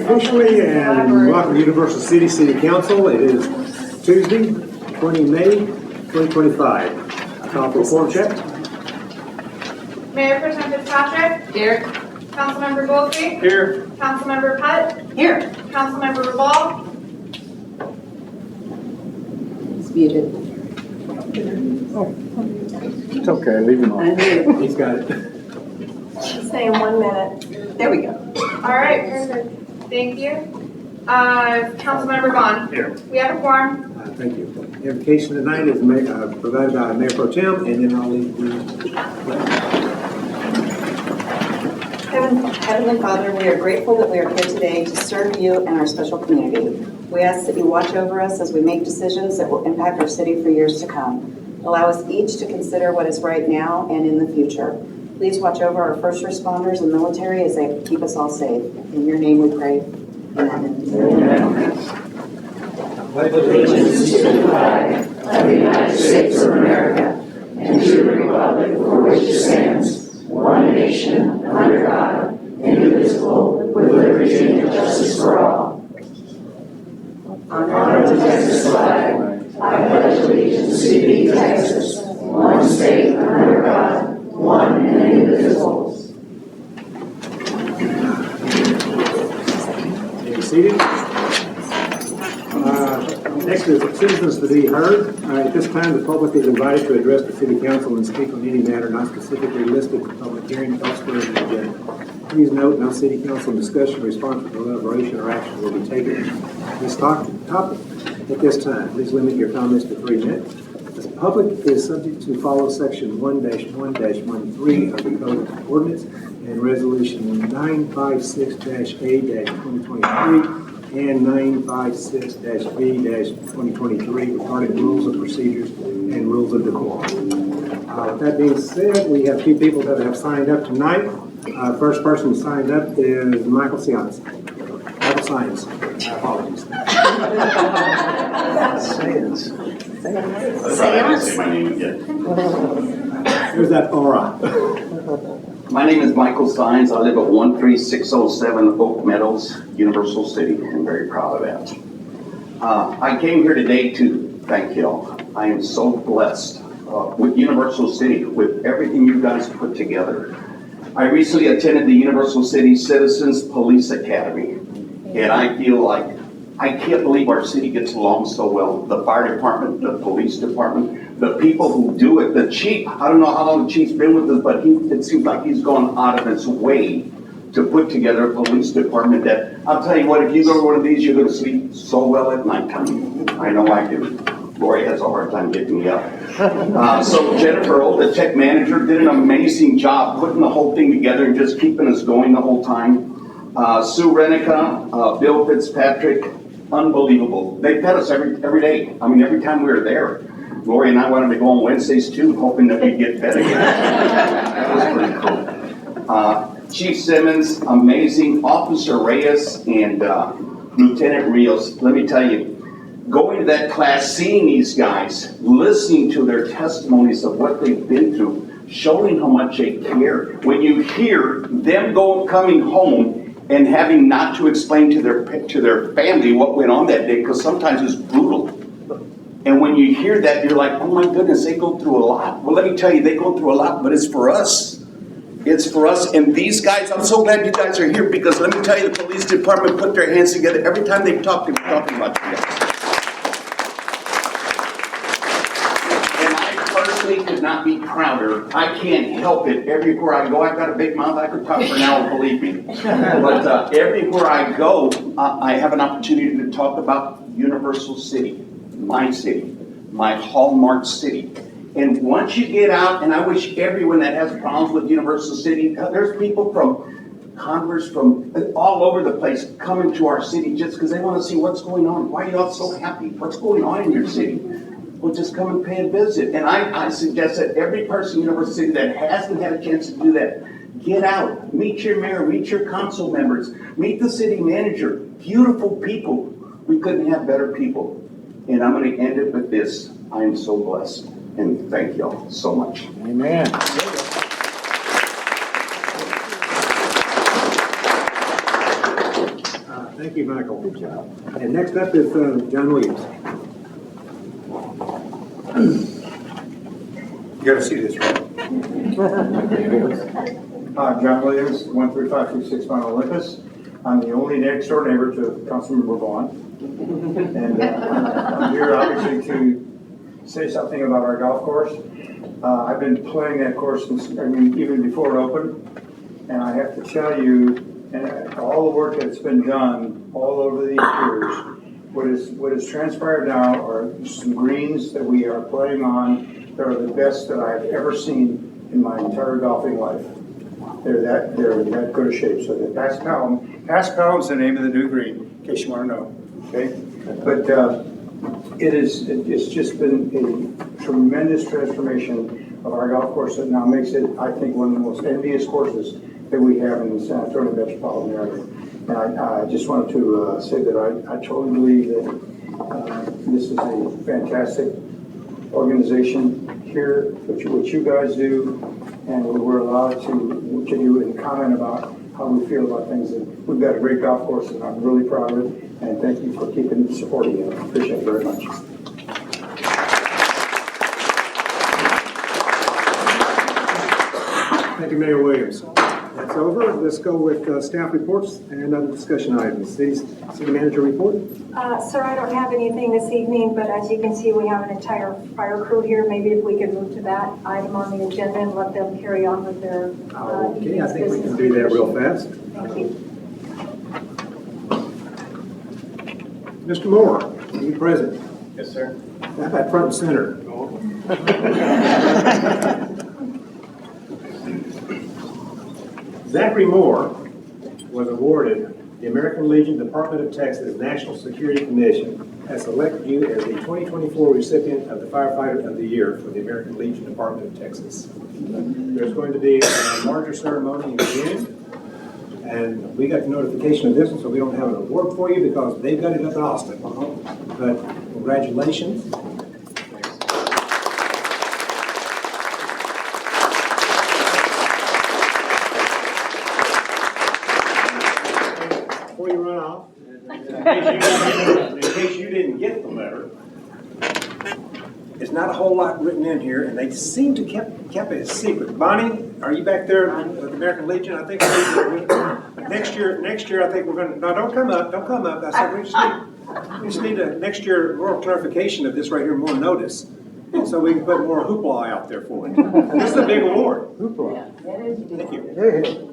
officially, and welcome to Universal City Council. It is Tuesday, 20 May, 2025. I call for a quorum check. Mayor Pro Tem Fitzpatrick. Here. Councilmember Goolsby. Here. Councilmember Putt. Here. Councilmember Rubal. It's muted. It's okay, leave him on. He's got it. She's saying 1 minute. There we go. All right, perfect. Thank you. Councilmember Vaughan. Here. We have a quorum. Thank you. Invocation tonight is provided by Mayor Pro Tem, and then I'll leave the. Heavenly Father, we are grateful that we are here today to serve you and our special community. We ask that you watch over us as we make decisions that will impact our city for years to come. Allow us each to consider what is right now and in the future. Please watch over our first responders and military as they keep us all safe. In your name we pray. Amen. Pledge allegiance to the flag of the United States of America and to the republic for which it stands, one nation, under God, indivisible, with liberty and justice for all. Honor to Texas flag. I pledge allegiance to thee, Texas, one state under God, one and indivisible. Be seated. Next is citizens to be heard. At this time, the public is invited to address the City Council and speak on any matter not specifically listed for public hearing elsewhere in the agenda. Please note, no City Council discussion, response, deliberation, or action will be taken on this topic at this time. Please limit your comments to 3 minutes. The public is subject to follow Section 1-1-13 of the Code of Ordinance and Resolution 956-A-2023 and 956-B-2023 regarding rules of procedures and rules of decorum. With that being said, we have 2 people that have signed up tonight. First person signed up is Michael Science. Michael Science. Apologies. Science. Here's that aura. My name is Michael Steins. I live at 13607 Oak Meadows, Universal City. I'm very proud of that. I came here today to thank you all. I am so blessed with Universal City, with everything you guys put together. I recently attended the Universal City Citizens Police Academy, and I feel like I can't believe our city gets along so well. The fire department, the police department, the people who do it, the chief. I don't know how long the chief's been with us, but it seems like he's gone out of his way to put together a police department that, I'll tell you what, if you go to one of these, you're going to sleep so well at nighttime. I know I do. Lori has a hard time getting me up. So Jennifer, the tech manager, did an amazing job putting the whole thing together and just keeping us going the whole time. Sue Renica, Bill Fitzpatrick, unbelievable. They fed us every day. I mean, every time we were there. Lori and I wanted to go on Wednesdays too, hoping that we'd get fed again. That was pretty cool. Chief Simmons, amazing. Officer Reyes and Lieutenant Rios. Let me tell you, going to that class, seeing these guys, listening to their testimonies of what they've been through, showing how much they care. When you hear them coming home and having not to explain to their family what went on that day, because sometimes it's brutal. And when you hear that, you're like, oh my goodness, they go through a lot. Well, let me tell you, they go through a lot, but it's for us. It's for us. And these guys, I'm so glad you guys are here, because let me tell you, the police department put their hands together. Every time they talk, they were talking about you guys. And I personally could not be prouder. I can't help it. Everywhere I go, I've got a big mouth. I could talk for an hour, believe me. But everywhere I go, I have an opportunity to talk about Universal City, my hallmark city. And once you get out, and I wish everyone that has problems with Universal City, there's people from Congress, from all over the place coming to our city just because they want to see what's going on. Why are you all so happy? What's going on in your city? Well, just come and pay a visit. And I suggest that every person in Universal City that hasn't had a chance to do that, get out, meet your mayor, meet your council members, meet the city manager. Beautiful people. We couldn't have better people. And I'm going to end it with this. I am so blessed. And thank you all so much. Amen. Thank you, Michael. Good job. And next up is John Williams. You gotta see this, right? John Williams, 13526 Mount Olympus. I'm the only next door neighbor to Councilmember Vaughan. And I'm here obviously to say something about our golf course. I've been playing that course since, even before it opened. And I have to tell you, and all the work that's been done all over these years, what is transpired now are some greens that we are playing on that are the best that I've ever seen in my entire golfing life. They're that good a shape. So the Pass Pelham's the name of the new green, in case you want to know. Okay, but it's just been a tremendous transformation of our golf course that now makes it, I think, one of the most envious courses that we have in the San Antonio metropolitan area. And I just wanted to say that I totally believe that this is a fantastic organization here, which you guys do, and we're allowed to do and comment about how we feel about things. And we've got a great golf course, and I'm really proud of it. And thank you for supporting it. I appreciate it very much. Thank you, Mayor Williams. That's over. Let's go with staff reports and other discussion items. City manager report. Sir, I don't have anything this evening, but as you can see, we have an entire fire crew here. Maybe if we could move to that item on the agenda and let them carry on with their Okay, I think we can do that real fast. Thank you. Mr. Moore, are you present? Yes, sir. How about front and center? Zachary Moore was awarded the American Legion Department of Texas National Security Commission has selected you as the 2024 recipient of the Firefighter of the Year for the American Legion Department of Texas. There's going to be a larger ceremony in June, and we got the notification of this, so we don't have an award for you because they got it up in Austin. But congratulations. Before you run off, in case you didn't get the letter, there's not a whole lot written in here, and they seem to kept it a secret. Bonnie, are you back there at the American Legion? I think next year I think we're going to, no, don't come up. I said we just need a next year more clarification of this right here, more notice, and so we can put more hoopla out there for it. This is a big award. Hoopla. Thank you. Hey.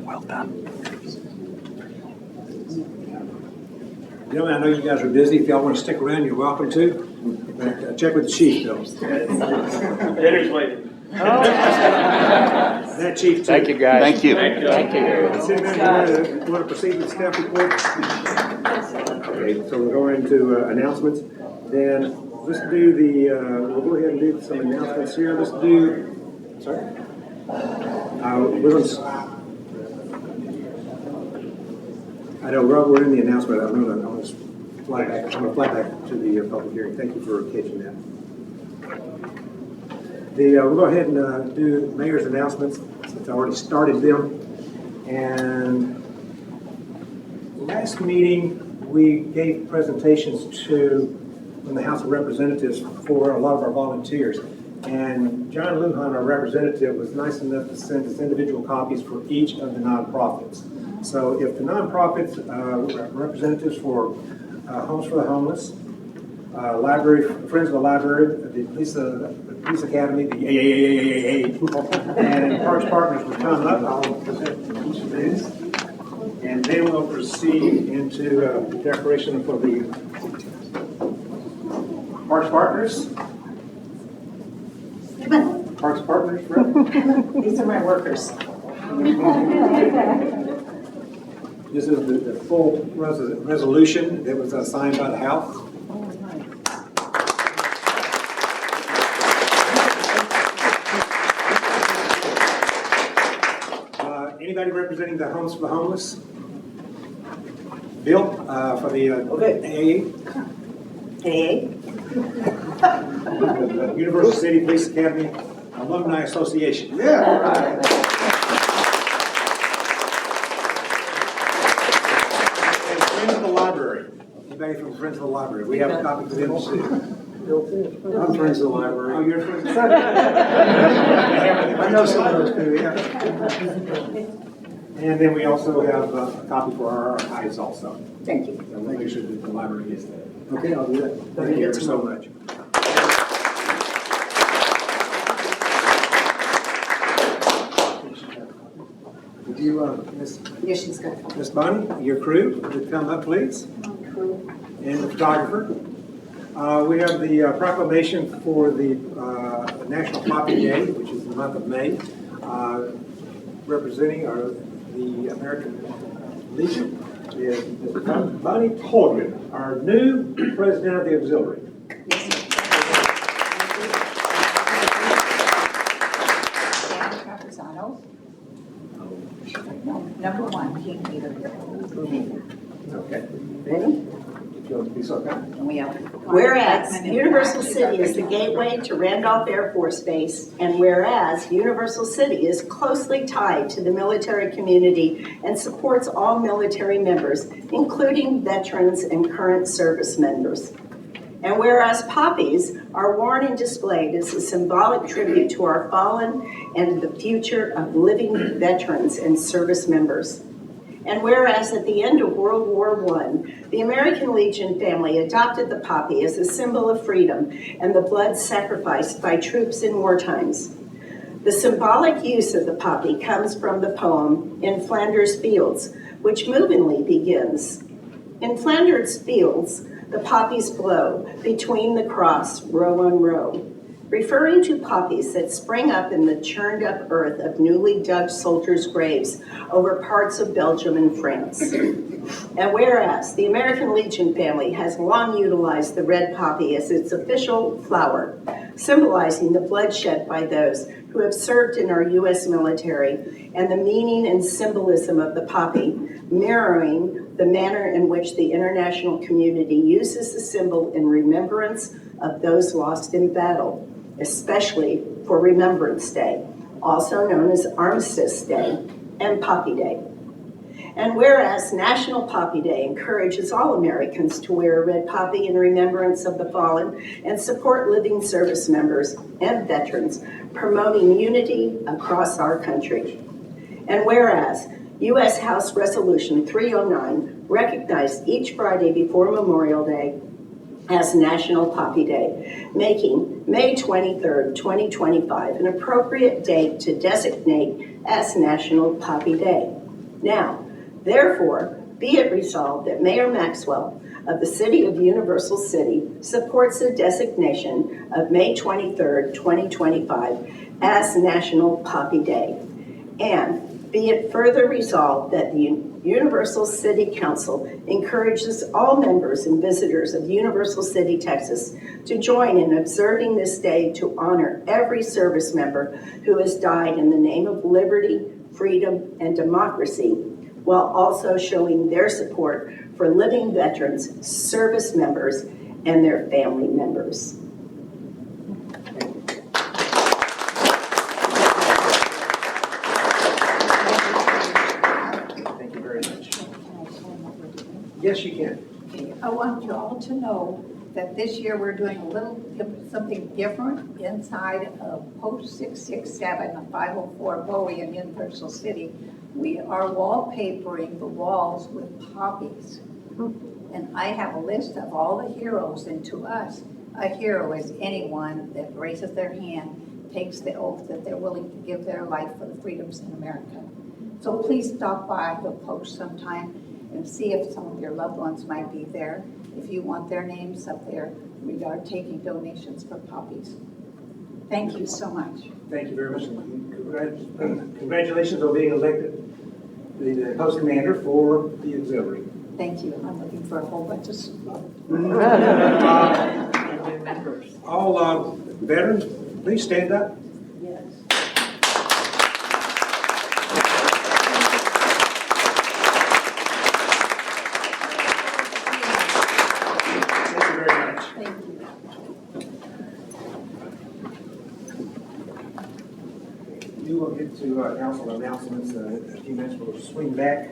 Well done. Gentlemen, I know you guys are busy. If y'all want to stick around, you're welcome to. But, check with the chief, though. Dinner's waiting. That chief, too. Thank you, guys. Thank you. Thank you. City manager, you want to proceed with the staff report? Okay, so we'll go into announcements. Then let's do the, we'll go ahead and do some announcements here. Let's do, sorry? We're going to, I know, Rob, we're in the announcement. I'm going to fly back to the public hearing. Thank you for catching that. We'll go ahead and do the mayor's announcements since I already started them. And last meeting, we gave presentations from the House of Representatives for a lot of our volunteers. And John Lujan, our representative, was nice enough to send us individual copies for each of the nonprofits. So if the nonprofits, representatives for Homes for the Homeless, Library, Friends of the Library, the Police Academy, the AAAAA, and Parks Partners will come up. I'll present each of these. And then we'll proceed into the declaration for the Parks Partners. Parks Partners, right? These are my workers. This is the full resolution that was signed by the House. Anybody representing the Homes for the Homeless? Bill, for the AA? AA? the Universal City Police Academy Alumni Association. Yeah, right. And Friends of the Library. Anybody from Friends of the Library? We have a copy for them to see. I'm friends of the library. Oh, you're friends? I know some of those people, yeah. And then we also have a copy for our archives also. Thank you. And we'll make sure that the library gets that. Okay, I'll do that. Thank you ever so much. Would you, Miss Yes, she's got Miss Bonnie, your crew, would come up, please? And the photographer. We have the proclamation for the National Poppy Day, which is the month of May, representing the American Legion is Ms. Bonnie Taldrin, our new president of the auxiliary. Number one, King Peter. Okay. Ready? If you'll be so kind. Whereas Universal City is the gateway to Randolph Air Force Base, and whereas Universal City is closely tied to the military community and supports all military members, including veterans and current service members. And whereas poppies are worn and displayed as a symbolic tribute to our fallen and the future of living veterans and service members. And whereas at the end of World War I, the American Legion family adopted the poppy as a symbol of freedom and the blood sacrificed by troops in war times. The symbolic use of the poppy comes from the poem In Flanders Fields, which movingly begins. In Flanders Fields, the poppies blow between the cross row on row, referring to poppies that spring up in the churned up earth of newly dug soldiers' graves over parts of Belgium and France. And whereas the American Legion family has long utilized the red poppy as its official flower, symbolizing the bloodshed by those who have served in our U.S. military and the meaning and symbolism of the poppy, mirroring the manner in which the international community uses the symbol in remembrance of those lost in battle, especially for Remembrance Day, also known as Armistice Day and Poppy Day. And whereas National Poppy Day encourages all Americans to wear a red poppy in remembrance of the fallen and support living service members and veterans, promoting unity across our country. And whereas U.S. House Resolution 309 recognized each Friday before Memorial Day as National Poppy Day, making May 23rd, 2025 an appropriate date to designate as National Poppy Day. Now, therefore, be it resolved that Mayor Maxwell of the City of Universal City supports the designation of May 23rd, 2025 as National Poppy Day. And be it further resolved that the Universal City Council encourages all members and visitors of Universal City, Texas, to join in observing this day to honor every service member who has died in the name of liberty, freedom, and democracy, while also showing their support for living veterans, service members, and their family members. Thank you very much. Yes, you can. I want you all to know that this year we're doing something different inside of Post 667 of 504 Bowie in Universal City. We are wallpapering the walls with poppies. And I have a list of all the heroes, and to us, a hero is anyone that raises their hand, takes the oath that they're willing to give their life for the freedoms in America. So please stop by the post sometime and see if some of your loved ones might be there. If you want their names up there, we are taking donations for poppies. Thank you so much. Thank you very much. Congratulations on being elected the post commander for the auxiliary. Thank you. I'm looking for a whole bunch of support. All veterans, please stand up. Yes. Thank you very much. Thank you. You will get to council announcements in a few minutes. We'll swing back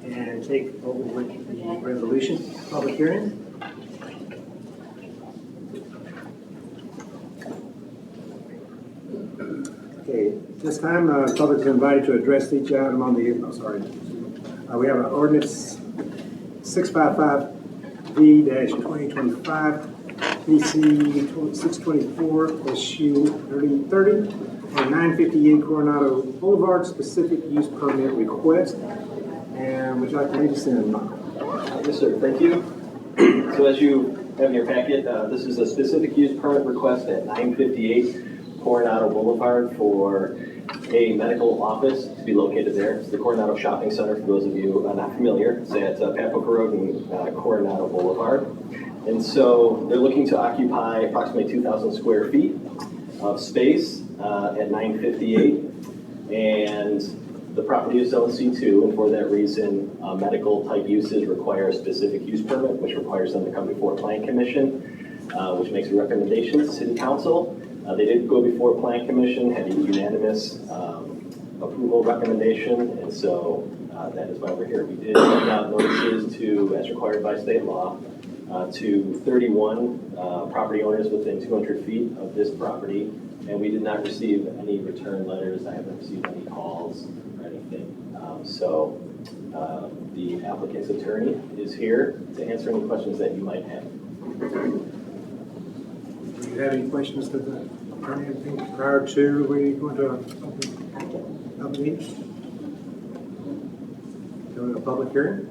and take over with the resolution, public hearing. Okay, this time, the public is invited to address each item on the, we have an ordinance 655V-2025, PC 624, SU 3030, on 958 Coronado Boulevard, specific use permit request. And would you like to lead us in, Michael? Yes, sir. Thank you. So as you have in your packet, this is a specific use permit request at 958 Coronado Boulevard for a medical office to be located there. It's the Coronado Shopping Center, for those of you not familiar. It's at Papoca Road and Coronado Boulevard. And so they're looking to occupy approximately 2,000 square feet of space at 958. And the property is zone C2, and for that reason, medical type uses require a specific use permit, which requires them to come before Plan Commission, which makes a recommendation to City Council. They did go before Plan Commission, had a unanimous approval recommendation, and so that is why we're here. We did send out notices to, as required by state law, to 31 property owners within 200 feet of this property, and we did not receive any return letters. I haven't received any calls or anything. So the applicant's attorney is here to answer any questions that you might have. Do you have any questions to the attorney, anything prior to we go into open meeting? Go to a public hearing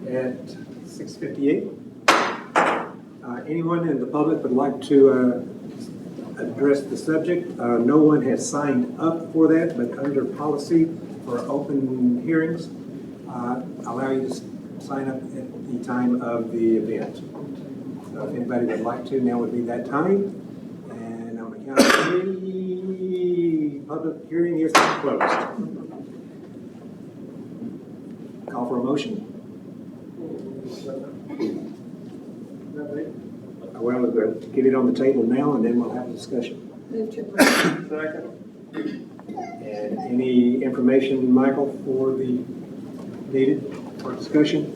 at 6:58. Anyone in the public would like to address the subject? No one has signed up for that, but under policy for open hearings, allow you to sign up at the time of the event. So if anybody would like to, now would be that time. And on the count of 3, public hearing is closed. Call for a motion. Well, we'll get it on the table now, and then we'll have a discussion. Move to approve. Second. And any information, Michael, for the needed for discussion?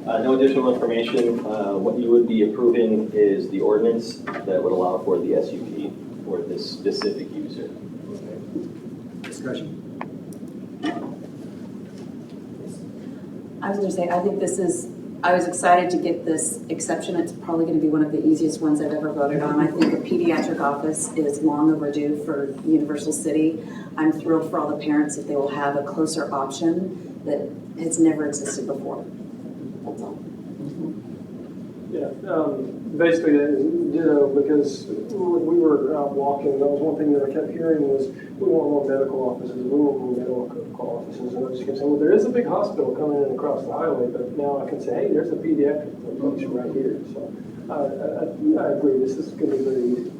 No additional information. What you would be approving is the ordinance that would allow for the SUP for this specific user. Discussion? I was going to say, I was excited to get this exception. It's probably going to be one of the easiest ones I've ever voted on. I think the pediatric office is long overdue for Universal City. I'm thrilled for all the parents that they will have a closer option that has never existed before. That's all. Yeah, basically, ditto, because when we were out walking, that was one thing that I kept hearing was, we want more medical offices, we want more medical offices, and I just kept saying, well, there is a big hospital coming in across the highway, but now I can say, hey, there's a pediatric location right here, so I agree, this is going to be very easy.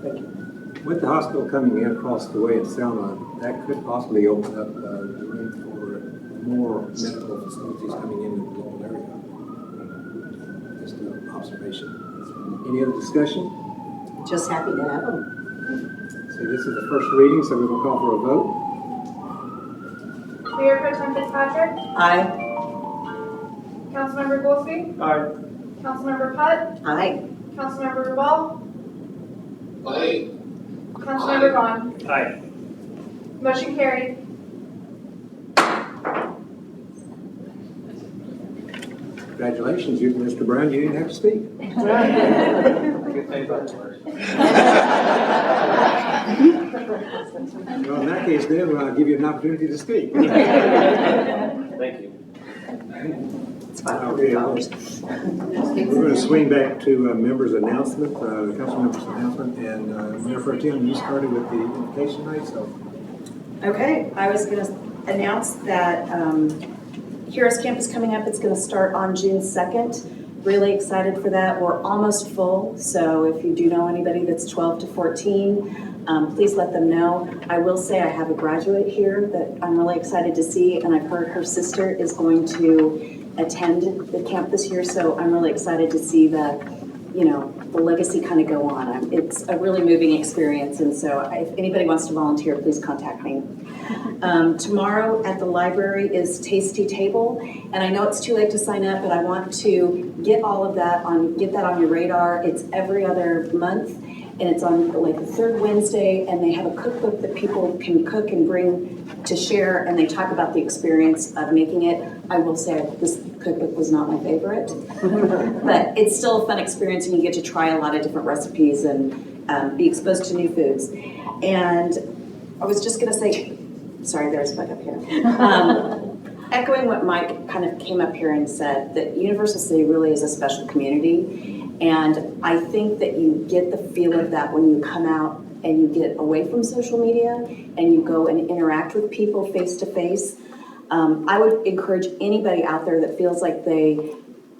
Thank you. With the hospital coming in across the way at Selma, that could possibly open up the room for more medical facilities coming in the local area. Just an observation. Any other discussion? Just happy to have them. So this is the first reading, so we will call for a vote. Mayor Pro Tem Fitzpatrick, Aye. Councilmember Goolsby, Aye. Councilmember Putt, Aye. Councilmember Rubal, Aye. Councilmember Vaughan. Aye. Motion carried. Congratulations, you, Mr. Brown, you didn't have to speak. Well, in that case, then, I'll give you an opportunity to speak. Thank you. It's Okay, $500. we're going to swing back to members' announcement, the council members' announcement, and Mayor Pro Tem, you started with the invocation night, so. Okay, I was going to announce that Heroes Camp is coming up. It's going to start on June 2nd. Really excited for that. We're almost full, so if you do know anybody that's 12 to 14, please let them know. I will say I have a graduate here that I'm really excited to see, and I've heard her sister is going to attend the camp this year, so I'm really excited to see that, you know, the legacy kind of go on. It's a really moving experience, and so if anybody wants to volunteer, please contact me. Tomorrow at the library is Tasty Table, and I know it's too late to sign up, but I want to get all of that get that on your radar. It's every other month, and it's on like the third Wednesday, and they have a cookbook that people can cook and bring to share, and they talk about the experience of making it. I will say this cookbook was not my favorite, but it's still a fun experience, and you get to try a lot of different recipes and be exposed to new foods. And I was just gonna say, sorry, there's a bug up here. Echoing what Mike kind of came up here and said, that Universal City really is a special community. And I think that you get the feel of that when you come out and you get away from social media and you go and interact with people face to face. I would encourage anybody out there that feels like they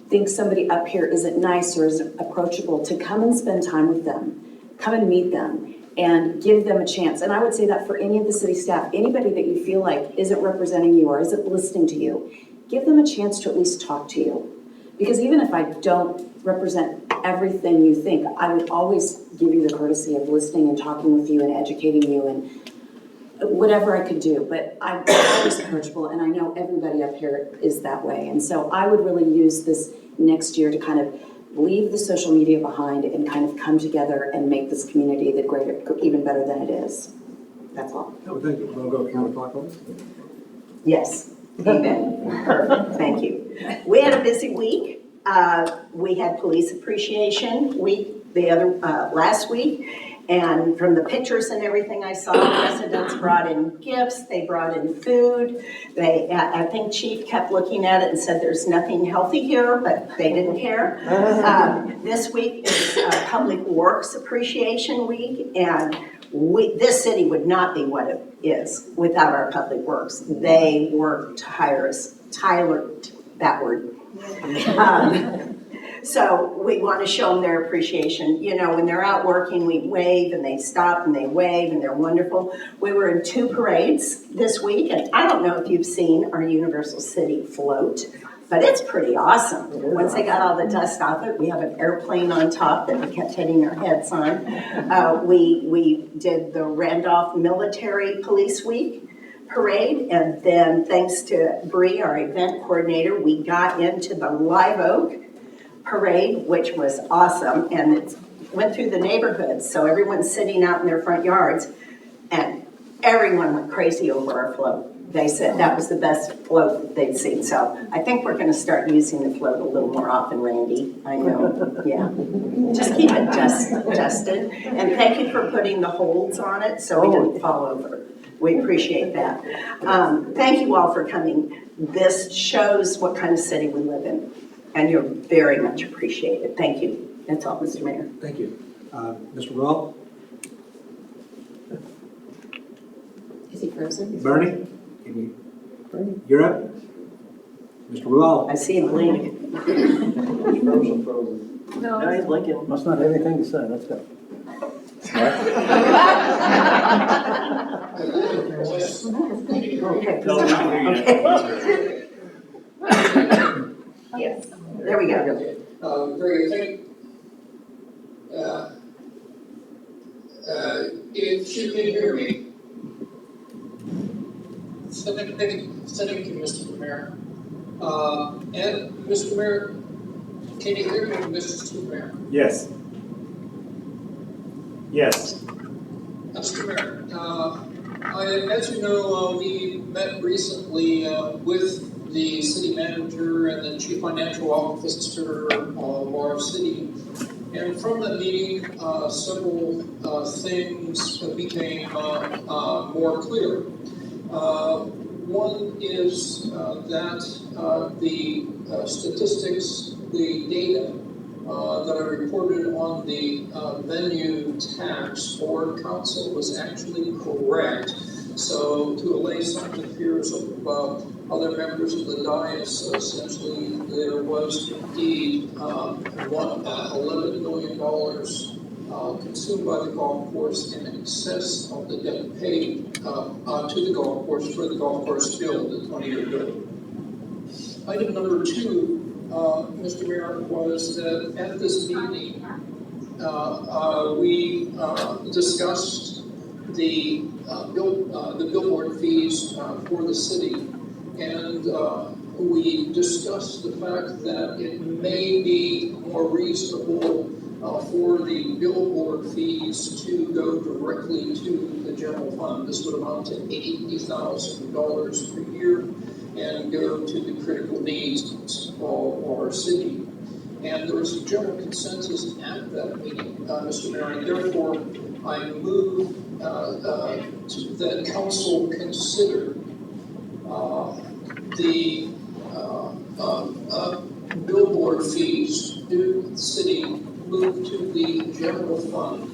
think somebody up here isn't nice or isn't approachable to come and spend time with them, come and meet them and give them a chance. And I would say that for any of the city staff, anybody that you feel like isn't representing you or isn't listening to you, give them a chance to at least talk to you. Because even if I don't represent everything you think, I would always give you the courtesy of listening and talking with you and educating you and whatever I could do. But I'm always approachable, and I know everybody up here is that way. And so I would really use this next year to kind of leave the social media behind and kind of come together and make this community the greater, even better than it is. That's all. Oh, thank you. We'll go counterclockwise. Yes, amen. Perfect, thank you. We had a busy week. We had Police Appreciation Week last week, and from the pictures and everything I saw, residents brought in gifts, they brought in food. I think Chief kept looking at it and said there's nothing healthy here, but they didn't care. This week is Public Works Appreciation Week, and this city would not be what it is without our public works. They work that word. So we want to show them their appreciation. You know, when they're out working, we wave and they stop and they wave and they're wonderful. We were in 2 parades this week, and I don't know if you've seen our Universal City float, but it's pretty awesome. Once they got all the dust off it, we have an airplane on top that we kept hitting our heads on. We did the Randolph Military Police Week parade, and then thanks to Bree, our event coordinator, we got into the Live Oak parade, which was awesome, and it went through the neighborhoods, so everyone's sitting out in their front yards, and everyone went crazy over our float. They said that was the best float they'd seen, so I think we're going to start using the float a little more often, Randy. I know, yeah. Just keep it dusted, and thank you for putting the holds on it so we didn't fall over. We appreciate that. Thank you all for coming. This shows what kind of city we live in, and you're very much appreciated. Thank you. That's all, Mr. Mayor. Thank you. Mr. Rubal? Is he frozen? Bernie? You're up. Mr. Rubal? I see him blink. Frozen. No, he's blinking. Must not have anything to say, let's go. Okay. Yes, there we go. Very good. If you can hear me. Thank you, Mr. Mayor. And Mr. Mayor, can you hear me, Mr. Mayor? Yes. Yes. Mr. Mayor, as you know, we met recently with the city manager and the chief financial officer of our city. And from the meeting, several things became more clear. One is that the statistics, the data that I reported on the venue tax for council was actually correct. So to allay some of the fears of other members of the dais, essentially there was indeed $11 million consumed by the golf course in excess of the debt paid to the golf course for the golf course bill, the 20-year bill. Item number 2, Mr. Mayor, was that at this meeting, we discussed the billboard fees for the city, and we discussed the fact that it may be more reasonable for the billboard fees to go directly to the general fund. This would amount to $80,000 per year and go to the critical needs of our city. And there was a general consensus at that meeting, Mr. Mayor, and therefore I move that council consider the billboard fees due to the city move to the general fund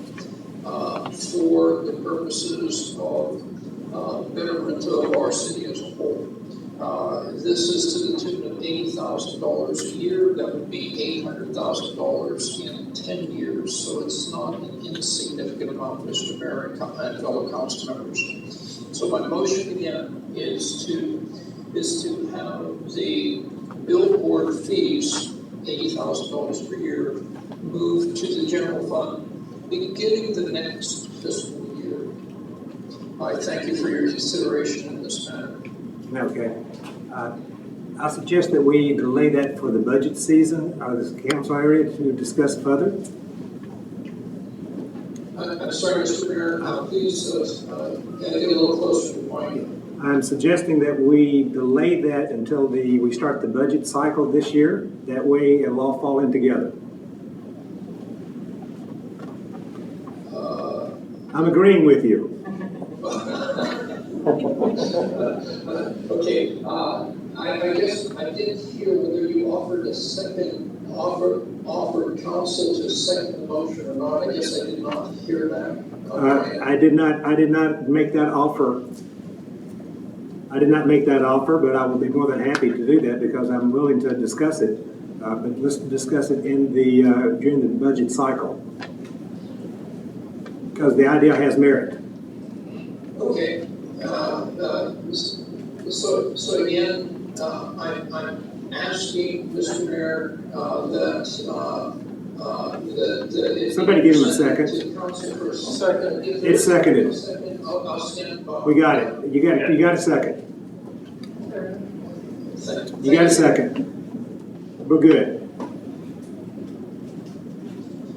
for the purposes of betterment of our city as a whole. This is to the tune of $80,000 a year. That would be $800,000 in 10 years. So it's not an insignificant amount, Mr. Mayor and fellow council members. So my motion again is to have the billboard fees, $80,000 per year, move to the general fund beginning the next fiscal year. I thank you for your consideration in this matter. Okay. I suggest that we delay that for the budget season of this council area to discuss further. I'm sorry, Mr. Mayor, please get a little closer to the point. I'm suggesting that we delay that until we start the budget cycle this year. That way it'll all fall in together. I'm agreeing with you. Okay, I guess I didn't hear whether you offered council to second the motion or not. I guess I did not hear that. I did not make that offer. I did not make that offer, but I will be more than happy to do that because I'm willing to discuss it. But let's discuss it in during the budget cycle because the idea has merit. Okay. So again, I'm asking Mr. Mayor that if somebody give him a second. Second. It's seconded. I'll stand by. We got it. You got a second. You got a second. We're good.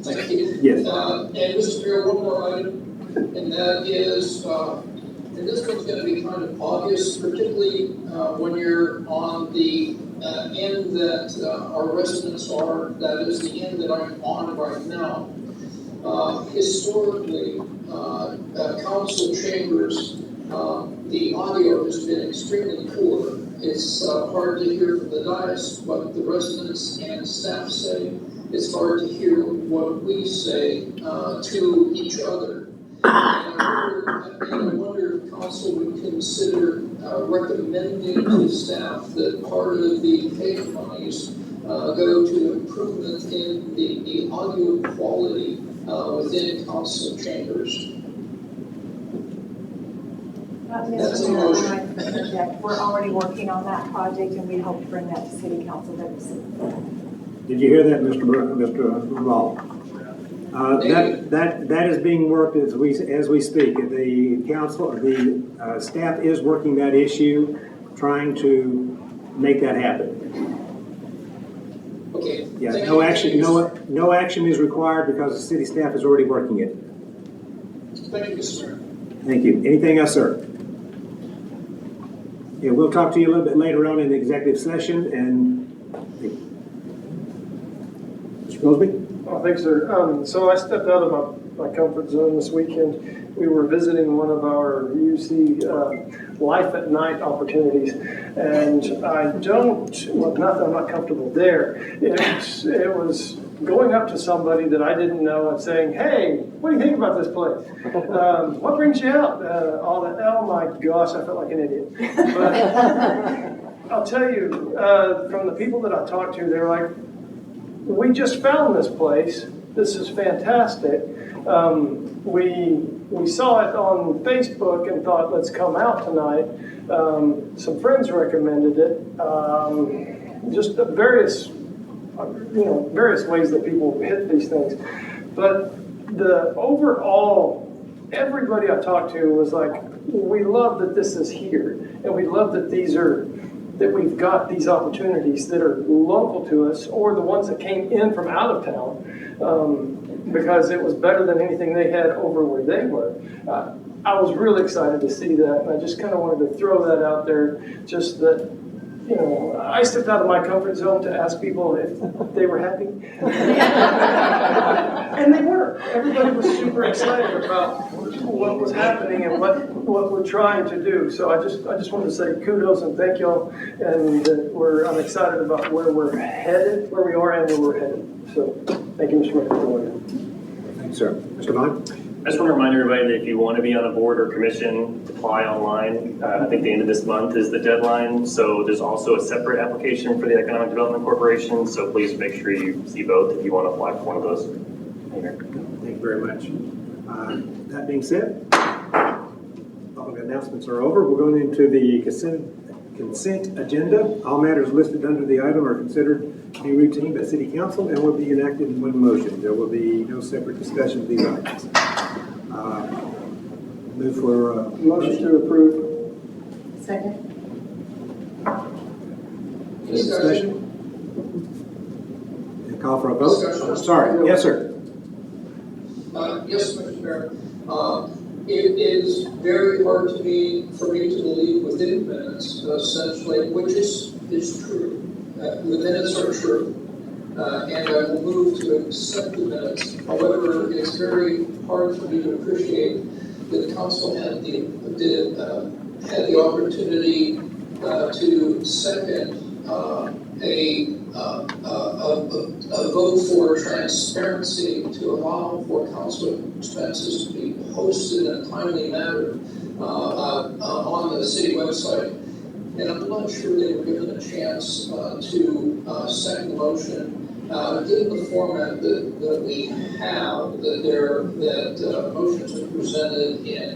Thank you. Yes. And Mr. Mayor, one more item, and that is, and this one's going to be kind of obvious, particularly when you're on the end that our residents are, that is the end that I'm on right now. Historically, council chambers, the audio has been extremely poor. It's hard to hear from the dais what the residents and staff say. It's hard to hear what we say to each other. And I wonder if council would consider recommending to staff that part of the payment monies go to improvement in the audio quality within council chambers. That's a motion. We're already working on that project and we hope to bring that to city council very soon. Did you hear that, Mr. Rubal? That is being worked as we speak. The council, the staff is working that issue, trying to make that happen. Okay. Yeah. No action is required because the city staff is already working it. Thank you, Mr. Mayor. Thank you. Anything else, sir? Yeah, we'll talk to you a little bit later on in the executive session. And Mr. Goolsby? Oh, thanks, sir. So I stepped out of my comfort zone this weekend. We were visiting one of our UC Life at Night opportunities, and I'm not comfortable there. It was going up to somebody that I didn't know and saying, "Hey, what do you think about this place? What brings you out?" All that. Oh my gosh, I felt like an idiot. But I'll tell you, from the people that I talked to, they're like, "We just found this place. This is fantastic. We saw it on Facebook and thought, let's come out tonight. Some friends recommended it. Just various ways that people hit these things. But the overall, everybody I talked to was like, we love that this is here, and we love that that we've got these opportunities that are local to us, or the ones that came in from out of town, because it was better than anything they had over where they were. I was really excited to see that, and I just kind of wanted to throw that out there, just that, you know, I stepped out of my comfort zone to ask people if they were happy. And they were. Everybody was super excited about what was happening and what we're trying to do. So I just wanted to say kudos and thank y'all, and I'm excited about where we're headed, where we are and where we're headed. So thank you, Mr. Mayor. Thanks, sir. Mr. Vaughan? I just want to remind everybody that if you want to be on a board or commission, apply online. I think the end of this month is the deadline. So there's also a separate application for the Economic Development Corporation. So please make sure you see both if you want to apply for one of those. Thank you very much. That being said, public announcements are over. We're going into the consent agenda. All matters listed under the item are considered to be routine by City Council and will be enacted in one motion. There will be no separate discussion of these items. Move for motion to approve. Second. Discussion. And call for a vote. Discussion. Sorry. Yes, sir. Yes, Mr. Mayor. It is very hard for me to believe within minutes, essentially, which is true. The minutes are true. And I will move to accept the minutes. However, it's very hard for me to appreciate that the council had the opportunity to second a vote for transparency to allow for council expenses to be posted in a timely manner on the city website. And I'm not sure they were given a chance to second the motion. Given the format that we have, that motions are presented in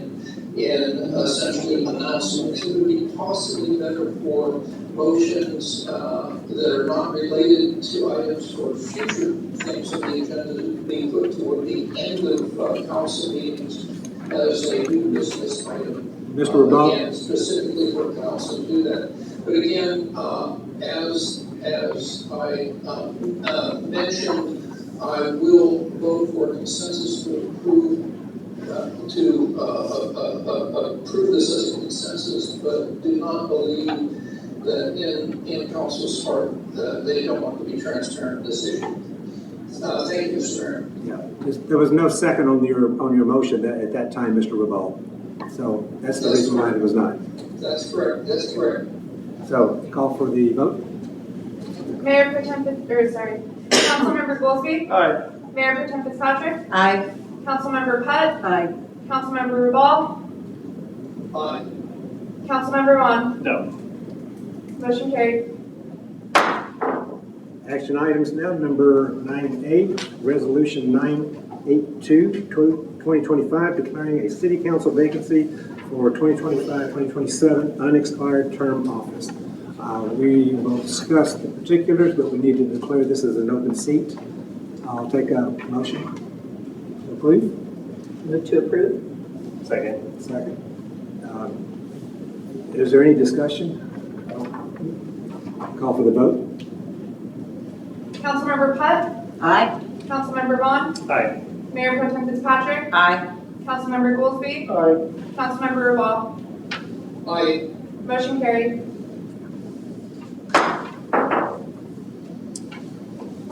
essentially announcements, it would be possibly better for motions that are not related to items or future things of the agenda to be put toward the end of council meetings as a new business item. Mr. Rubal. Again, specifically for council to do that. But again, as I mentioned, I will vote for consensus to approve this as a consensus, but do not believe that in council's heart that they don't want to be transparent in this issue. Thank you, Mr. Mayor. Yeah. There was no second on your motion at that time, Mr. Rubal. So that's the reason why it was not. That's correct. That's correct. So call for the vote. Mayor Pro Tem Councilmember Goolsby. Aye. Mayor Pro Tem Fitzpatrick. Aye. Councilmember Putt. Aye. Councilmember Rubal. Aye. Councilmember Vaughan. No. Motion carried. Action items now, number 9A, Resolution 982, 2025, declaring a City Council vacancy for 2025-2027 unexpired term office. We will discuss the particulars, but we need to declare this as an open seat. I'll take a motion to approve. Move to approve. Second. Second. Is there any discussion? Call for the vote. Councilmember Putt. Aye. Councilmember Vaughan. Aye. Mayor Pro Tem Fitzpatrick. Aye. Councilmember Goolsby. Aye. Councilmember Rubal. Aye. Motion carried.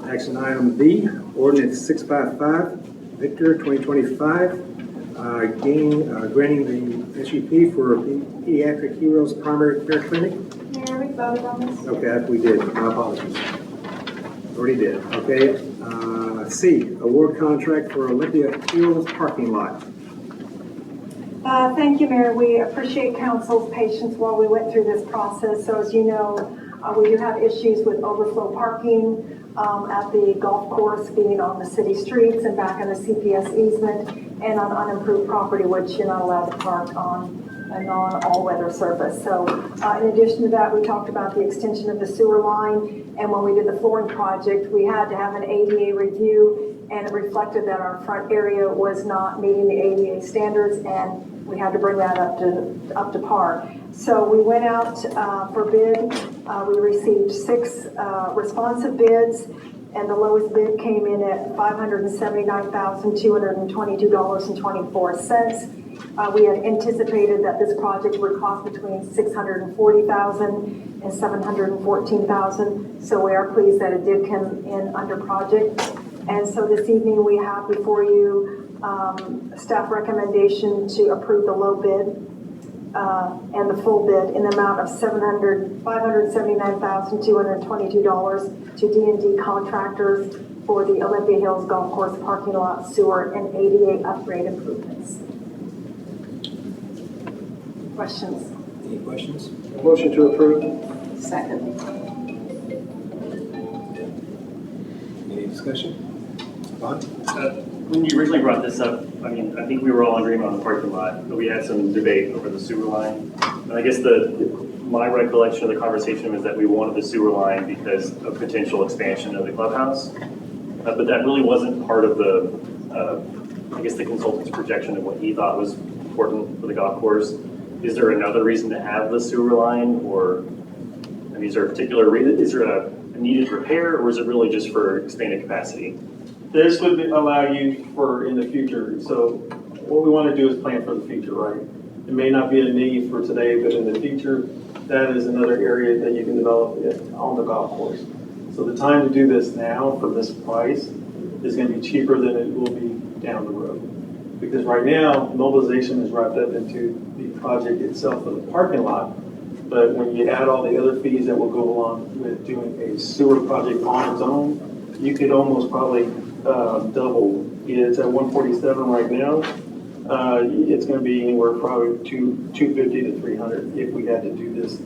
Action item B, Ordinance 655, Victor 2025, granting the SUP for Pediatric Heroes Primary Care Clinic. Mayor, we voted on this. Okay, we did. My apologies. Already did. Okay. C, award contract for Olympia Hills parking lot. Thank you, Mayor. We appreciate council's patience while we went through this process. So as you know, we do have issues with overflow parking at the golf course, being on the city streets and back in the CPS easement, and on unimproved property, which you're not allowed to park on a non-all-weather surface. So in addition to that, we talked about the extension of the sewer line, and when we did the flooring project, we had to have an ADA review and it reflected that our front area was not meeting the ADA standards, and we had to bring that up to par. So we went out for bid. We received 6 responsive bids, and the lowest bid came in at $579,222.24. We had anticipated that this project would cost between $640,000 and $714,000. So we are pleased that it did come in under project. And so this evening we have before you staff recommendation to approve the low bid and the full bid in the amount of $579,222 to D&D Contractors for the Olympia Hills Golf Course parking lot, sewer, and ADA upgrade improvements. Questions? Any questions? Motion to approve. Second. Any discussion? Vaughan? When you originally brought this up, I mean, I think we were all in agreement on the parking lot, but we had some debate over the sewer line. And I guess my recollection of the conversation was that we wanted the sewer line because of potential expansion of the clubhouse. But that really wasn't part of the, I guess, the consultant's projection of what he thought was important for the golf course. Is there another reason to have the sewer line, or I mean, is there a particular reason? Is there a needed repair, or is it really just for expanded capacity? This would allow you for in the future. So what we want to do is plan for the future, right? It may not be a need for today, but in the future, that is another area that you can develop on the golf course. So the time to do this now for this price is going to be cheaper than it will be down the road. Because right now, mobilization is wrapped up into the project itself of the parking lot. But when you add all the other fees that will go along with doing a sewer project on its own, you could almost probably double. It's at 147 right now. It's going to be anywhere probably 250 to 300 if we had to do this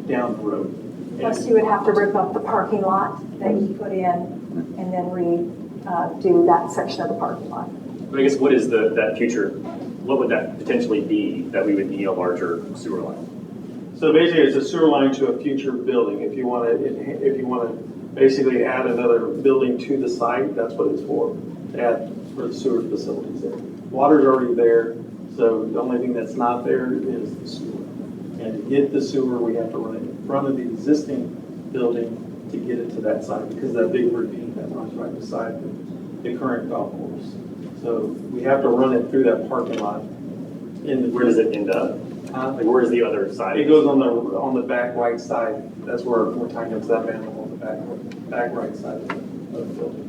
down the road. Plus, you would have to rip up the parking lot that you put in and then redo that section of the parking lot. But I guess what is that future? What would that potentially be that we would need a larger sewer line? So basically, it's a sewer line to a future building. If you want to basically add another building to the site, that's what it's for. Add for the sewer facilities there. Water's already there, so the only thing that's not there is the sewer. And to get the sewer, we have to run it in front of the existing building to get it to that site because of that big ravine that runs right beside the current golf course. So we have to run it through that parking lot. Where does it end up? Like where is the other side? It goes on the back right side. That's where we're talking about that manhole on the back right side of the building.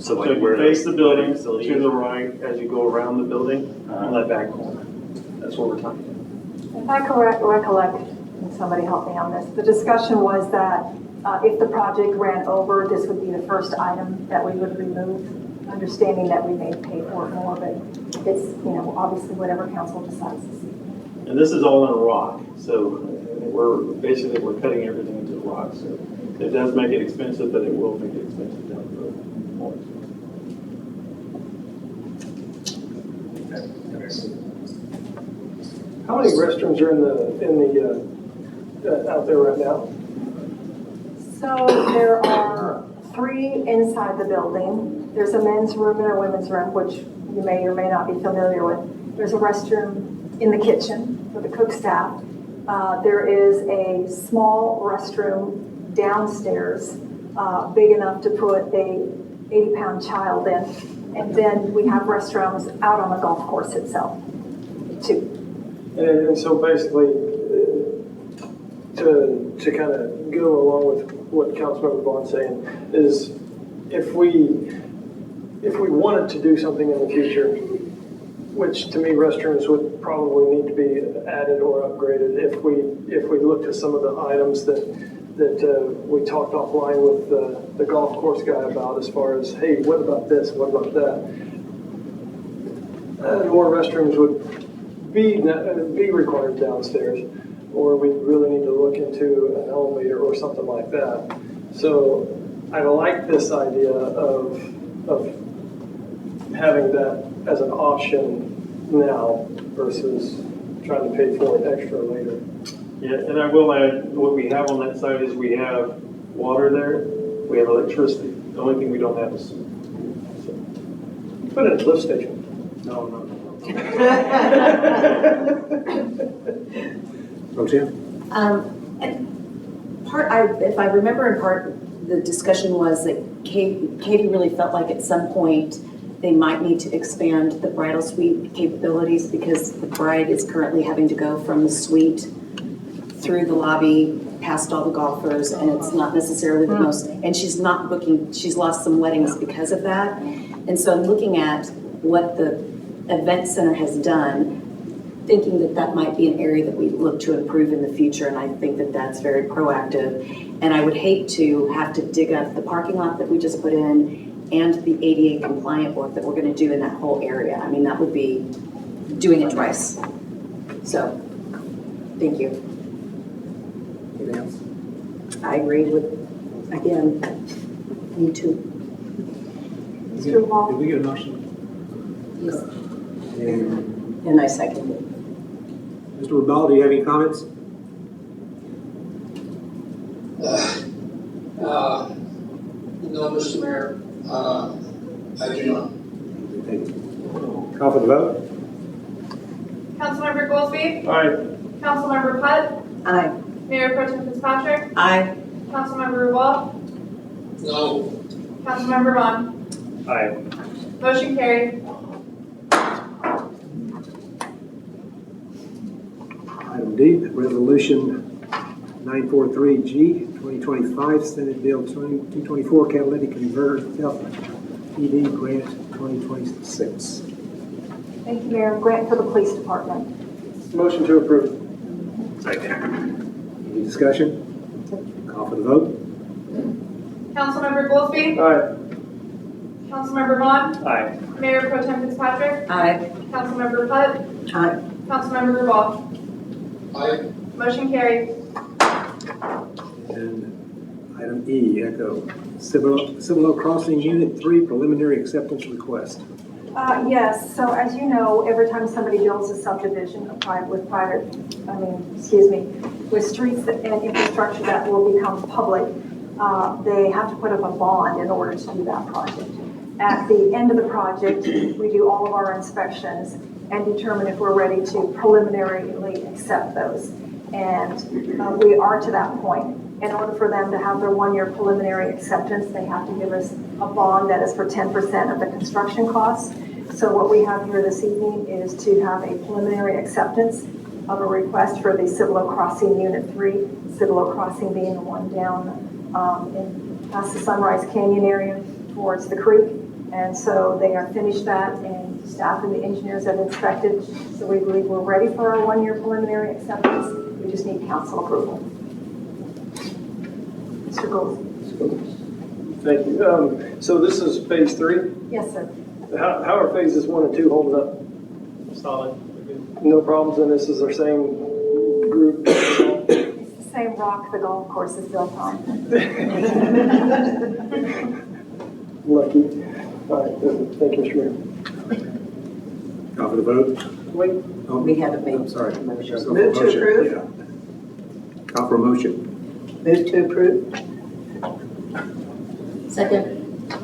So if you face the building to the right as you go around the building on that back corner. That's what we're talking about. If I recollect, and somebody help me on this, the discussion was that if the project ran over, this would be the first item that we would remove, understanding that we may pay for it more, but it's, obviously whatever council decides to see. And this is all in rock, so we're cutting everything into the rock. So it does make it expensive, but it will make it expensive down the road. How many restrooms are in the out there right now? So there are 3 inside the building. There's a men's room and a women's room, which you may or may not be familiar with. There's a restroom in the kitchen for the cook staff. There is a small restroom downstairs, big enough to put a 80-pound child in. And then we have restrooms out on the golf course itself, too. And so basically, to kind of go along with what Councilmember Vaughan's saying, is if we wanted to do something in the future, which to me restrooms would probably need to be added or upgraded, if we looked at some of the items that we talked offline with the golf course guy about, as far as, hey, what about this, what about that? More restrooms would be required downstairs, or we really need to look into an elevator or something like that. So I like this idea of having that as an option now versus trying to pay for it extra later. Yeah, and I will add, what we have on that side is we have water there, we have electricity. The only thing we don't have is sewer. Put it in a lift station. No. Roseanne? And if I remember in part, the discussion was that Katie really felt like at some point they might need to expand the bridal suite capabilities because the bride is currently having to go from the suite through the lobby, past all the golfers, and it's not necessarily the most, and she's not booking, she's lost some weddings because of that. And so I'm looking at what the event center has done, thinking that that might be an area that we look to improve in the future, and I think that that's very proactive. And I would hate to have to dig up the parking lot that we just put in and the ADA compliant work that we're going to do in that whole area. I mean, that would be doing it twice. So, thank you. Anything else? I agree with, again, me too. Did we get a motion? Yes. And And I second it. Mr. Rubal, do you have any comments? No, Mr. Mayor, I do not. Thank you. Call for the vote. Councilmember Goolsby? Aye. Councilmember Putt? Aye. Mayor Pro Tem Fitzpatrick? Aye. Councilmember Rubal? No. Councilmember Vaughan? Aye. Motion carried. Item D, Resolution 943G, 2025, Senate Bill 224, Catalytic Converter Self-PD Grant 2026. Thank you, Mayor. Grant for the police department. Motion to approve. Second. Any discussion? Call for the vote. Councilmember Goolsby? Aye. Councilmember Vaughan? Aye. Mayor Pro Tem Fitzpatrick? Aye. Councilmember Putt? Aye. Councilmember Rubal? Aye. Motion carried. And item E, Echo, Cibolo Crossing Unit 3 Preliminary Acceptance Request. Yes, so as you know, every time somebody builds a subdivision with streets and infrastructure that will become public, they have to put up a bond in order to do that project. At the end of the project, we do all of our inspections and determine if we're ready to preliminarily accept those. And we are to that point. In order for them to have their one-year preliminary acceptance, they have to give us a bond that is for 10% of the construction costs. So what we have here this evening is to have a preliminary acceptance of a request for the Cibolo Crossing Unit 3, Cibolo Crossing being the one down past the Sunrise Canyon area towards the creek. And so they are finished that, and staff and the engineers have inspected. So we believe we're ready for our one-year preliminary acceptance. We just need council approval. Mr. Gold. Thank you. So this is phase 3? Yes, sir. How are phases 1 and 2 holding up? Solid. No problems, and this is our same group? It's the same rock the golf course is built on. Lucky. All right, thank you, Mr. Mayor. Call for the vote. Wait. Oh, We haven't made I'm sorry. a motion. Call for Move to motion. approve. Yeah. Call for a motion. Move to approve. Second.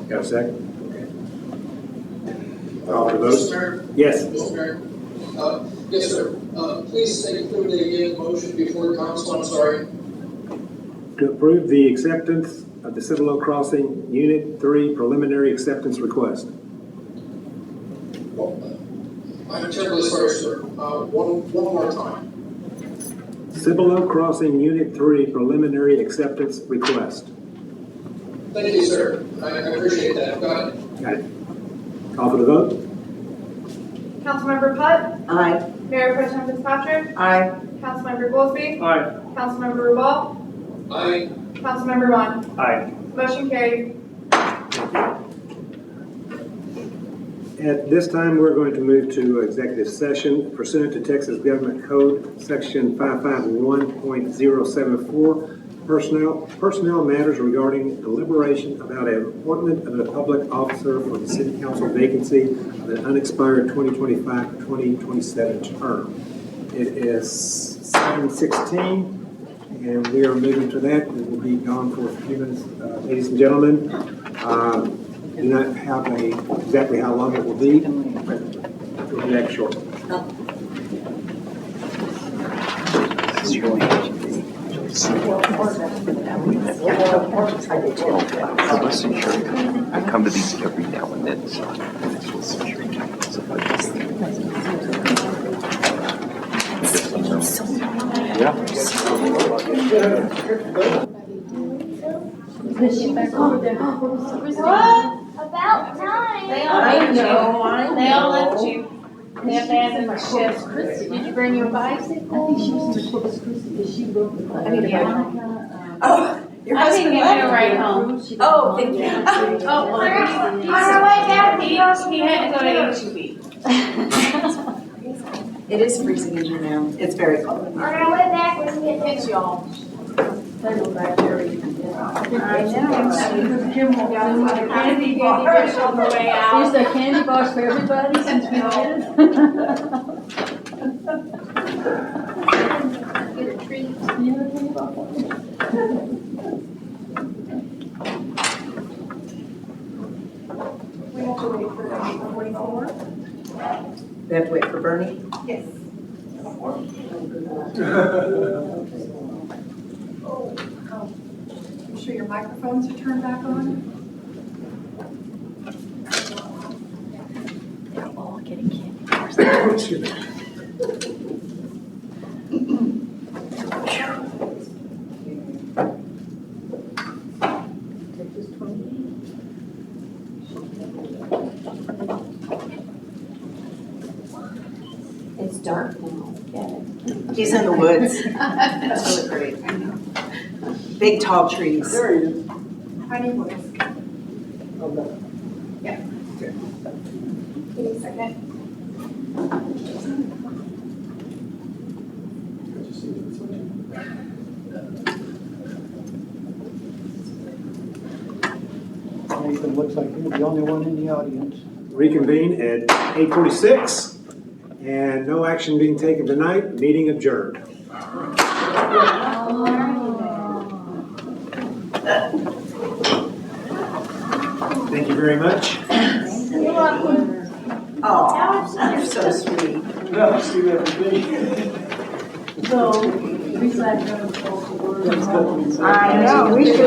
Got a second? Call for the Mr. vote. Mayor? Yes. Mr. Mayor? Yes, sir. Please state clearly again, motion before council, I'm sorry. To approve the acceptance of the Cibolo Crossing Unit 3 Preliminary Acceptance Request. I'm terribly sorry, sir. One more time. Cibolo Crossing Unit 3 Preliminary Acceptance Request. Thank you, sir. I appreciate that. Got it. Got it. Call for the vote. Councilmember Putt? Aye. Mayor Pro Tem Fitzpatrick? Aye. Councilmember Goolsby? Aye. Councilmember Rubal? Aye. Councilmember Vaughan? Aye. Motion carried. At this time, we're going to move to executive session pursuant to Texas Government Code, Section 551.074, personnel matters regarding deliberation about an appointment of a public officer for the City Council vacancy of an unexpired 2025-2027 term. It is 7:16, and we are moving to that. We will be gone for a few minutes, ladies and gentlemen. Do not have exactly how long it will be. It'll be that short. I come to these every now and then, so this was About time. They all left you. They all left you. They abandoned the ship. Did you bring your bicycle? I need a ride home. Oh, your I didn't husband give me a left. ride home. Oh, thank you. Oh, on our way back, he had to go to HEB. It is freezing in here now. It's very cold. On our way back, we're gonna get pictures, y'all. I know. Jim will Candy bars on the way out. Is there candy bars for everybody since we did Get a treat. We have to wait for number 44. We have to wait for Bernie? Yes. You sure your microphones are turned back on? They're all getting candy bars. It's dark now. He's in the woods. That's really great. Big tall trees. There he is. Honey woods. Yeah. Give me a second. Nathan looks like you're the only one in the audience. Reconvene at 8:46, and no action being taken tonight. Meeting adjourned. Thank you very much. You're welcome. Oh, you're so sweet. Yeah, I see that every day. So, we sat down and spoke the word. I know, we should.